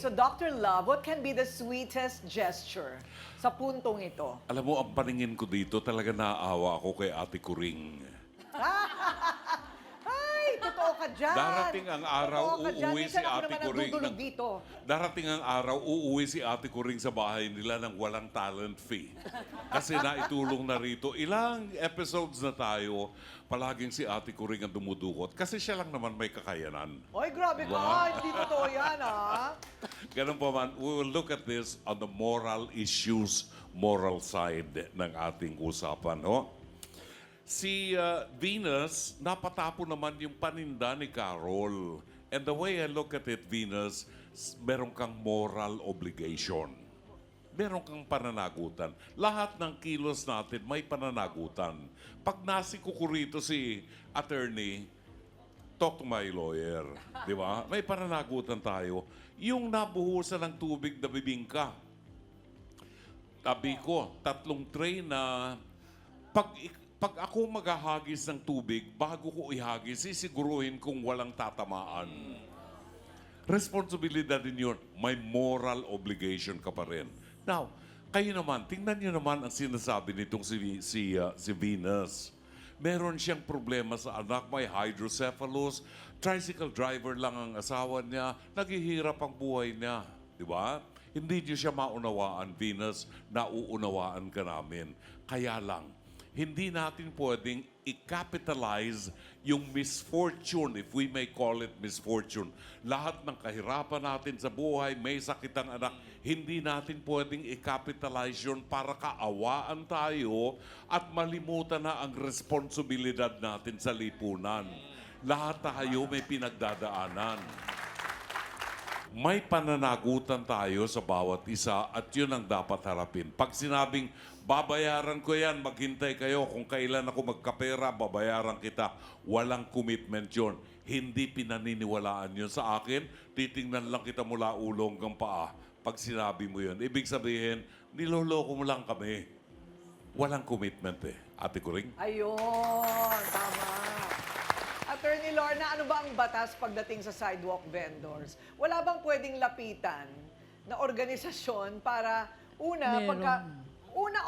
So, Dr. Love, what can be the sweetest gesture sa puntong ito? Alam mo, ang paningin ko dito, talaga naaawa ako kay Ate Kuring. Ay, totoo ka dyan. Darating ang araw, Totoo ka dyan. uuwi Minsan si ako Ate naman Kuring. nandudulog dito. Darating ang araw, uuwi si Ate Kuring sa bahay nila ng walang talent fee. Kasi naitulong na rito. Ilang episodes na tayo, palaging si Ate Kuring ang dumudukot. Kasi siya lang naman may kakayanan. Ay, grabe ka. Hindi totoo yan, ha? Ganun pa man, we will look at this on the moral issues, moral side ng ating usapan. No? Si Venus, napatapo naman yung paninda ni Carol. And the way I look at it, Venus, meron kang moral obligation. Meron kang pananagutan. Lahat ng kilos natin may pananagutan. Pag nasikuko rito si attorney, talk to my lawyer. Di ba? May pananagutan tayo. Yung nabuhusan ng tubig na bibingka. Tabi ko, 3 tray na pag ako maghahagis ng tubig, bago ko ihagis, sisiguruhin kung walang tatamaan. Responsibilidad din yun. May moral obligation ka pa rin. Now, kayo naman, tingnan nyo naman ang sinasabi nitong si Venus. Meron siyang problema sa anak, may hydrocephalus, tricycle driver lang ang asawa niya, naghihirap ang buhay niya. Di ba? Hindi niyo siya maunawaan, Venus, nauunawaan ka namin. Kaya lang, hindi natin pwedeng i-capitalize yung misfortune, if we may call it misfortune. Lahat ng kahirapan natin sa buhay, may sakit ang anak, hindi natin pwedeng i-capitalize yun para kaawaan tayo at malimutan na ang responsibilidad natin sa lipunan. Lahat tayo may pinagdadaanan. May pananagutan tayo sa bawat isa at yun ang dapat harapin. Pag sinabing, babayaran ko yan, maghintay kayo, kung kailan ako magkapera, babayaran kita. Walang commitment yun. Hindi pinaniniwalaan yun sa akin. Titingnan lang kita mula ulo hanggang paa. Pag sinabi mo yun, ibig sabihin, niloloko mo lang kami. Walang commitment eh. Ate Kuring? Ayun, tama. Attorney Lorna, ano ba ang batas pagdating sa sidewalk vendors? Wala bang pwedeng lapitan na organisasyon para una,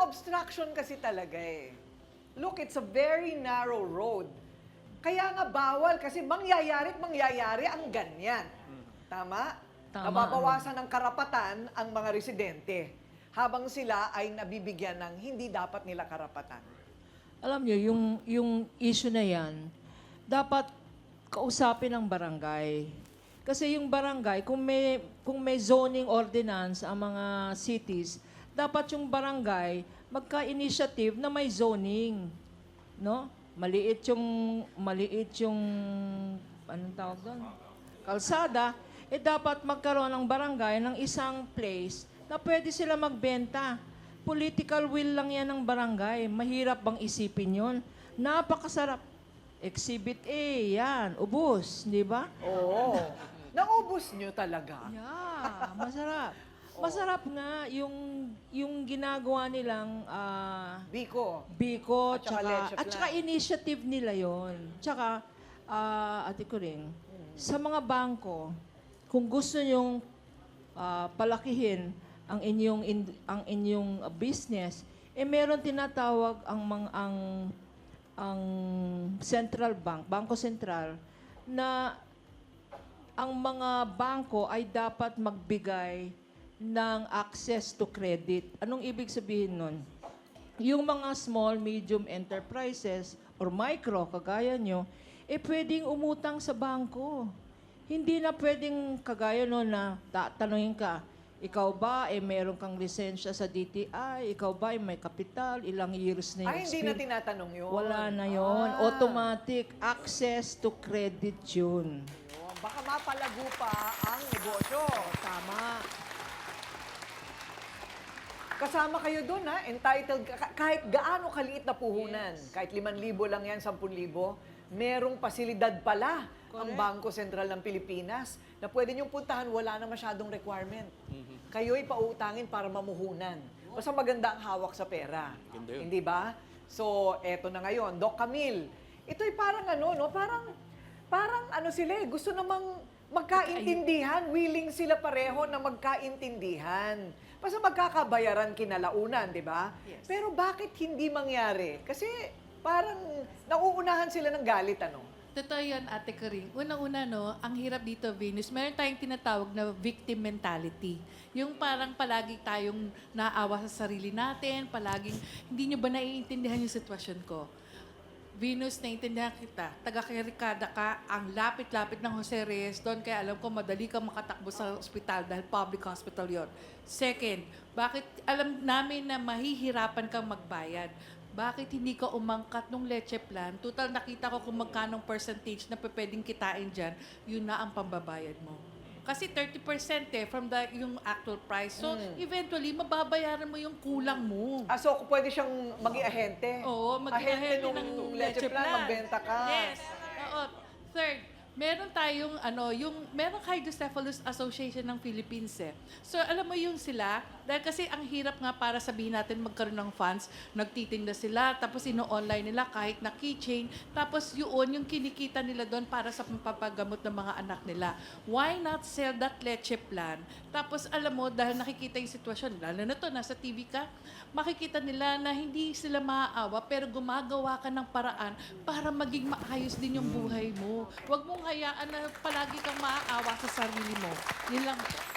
obstruction kasi talaga eh. Look, it's a very narrow road. Kaya nga bawal kasi mangyayari ang ganyan. Tama? Tama. Nababawasan ng karapatan ang mga residente habang sila ay nabibigyan ng hindi dapat nila karapatan. Alam nyo, yung issue na yan, dapat kausapin ng barangay. Kasi yung barangay, kung may zoning ordinance ang mga cities, dapat yung barangay magka-initiative na may zoning. No? Maliit yung anong tawag doon? Kalsada, dapat magkaroon ng barangay ng isang place na pwede sila magbenta. Political will lang yan ng barangay. Mahirap bang isipin yon? Napakasarap. Exhibit A, yan, ubos, di ba? Oo. Naubos nyo talaga. Yeah, masarap. Masarap nga yung ginagawa nilang At Biko, saka Leche at saka Plan. initiative nila yon. Tsaka, Ate Kuring, sa mga bangko, kung gusto nyong palakihin ang inyong business, meron tinatawag ang Central Bank, Bangko Sentral, na ang mga bangko ay dapat magbigay ng access to credit. Anong ibig sabihin nun? Yung mga small, medium enterprises or micro, kagaya nyo, pwedeng umutang sa bangko. Hindi na pwedeng kagaya nun na tatanungin ka, ikaw ba, meron kang lisensya sa DTI? Ikaw ba, may kapital? Ilang years na yung Ay, hindi na tinatanong yun. Wala na yon. Automatic access to credit yun. Yun. Baka mapalago pa ang negosyo. Tama. Kasama kayo doon, ha? Entitled, kahit gaano kaliit na puhunan, kahit 5,000 lang yan, 10,000, merong pasilidad pala ang Bangko Sentral ng Pilipinas na pwede niyong puntahan, wala na masyadong requirement. Kayo'y pautangin para mamuhunan. Basta maganda ang hawak sa pera. Hindi ba? So, eto na ngayon. Doc Camille, ito'y parang ano, no? Parang ano sila eh, gusto namang magkaintindihan, willing sila pareho na magkaintindihan. Basta magkakabayaran kinalaunan, di ba? Yes. Pero bakit hindi mangyari? Kasi parang nauunahan sila ng galit, ano? Totoo yan, Ate Karing. Unang-una, no, ang hirap dito, Venus, meron tayong tinatawag na victim mentality. Yung parang palagi tayong naawa sa sarili natin, palaging, hindi nyo ba naiintindihan yung sitwasyon ko? Venus, naiintindihan kita. Taga-Kirikada ka, ang lapit-lapit ng Jose Reyes doon, kaya alam ko madali kang makatakbo sa ospital dahil public hospital yon. Second, bakit alam namin na mahihirapan kang magbayad? Bakit hindi ka umangkat nung leche plan? Total, nakita ko kung magkanong percentage na pwedeng kitain dyan, yun na ang pambabayad mo. Kasi 30% from yung actual price. So, eventually, mababayaran mo yung kulang mo. Ah, so pwede siyang maging ahente? Oo, Ahente mag-ahente nung ng leche plan, magbenta ka. Yes. Oo. Third, meron tayong merong Hydrocephalus Association ng Philippines eh. So alam mo yung sila, dahil kasi ang hirap nga para sabihin natin magkaroon ng funds, nagtitinda sila, tapos ino-online nila kahit na keychain, tapos yun yung kinikita nila doon para sa pampagamot ng mga anak nila. Why not sell that leche plan? Tapos alam mo, dahil nakikita yung sitwasyon, lalo na to, nasa TV ka, makikita nila na hindi sila maaawa, pero gumagawa ka ng paraan para maging maayos din yung buhay mo. Huwag mong hayaan na palagi kang maaawa sa sarili mo. Yun lang po.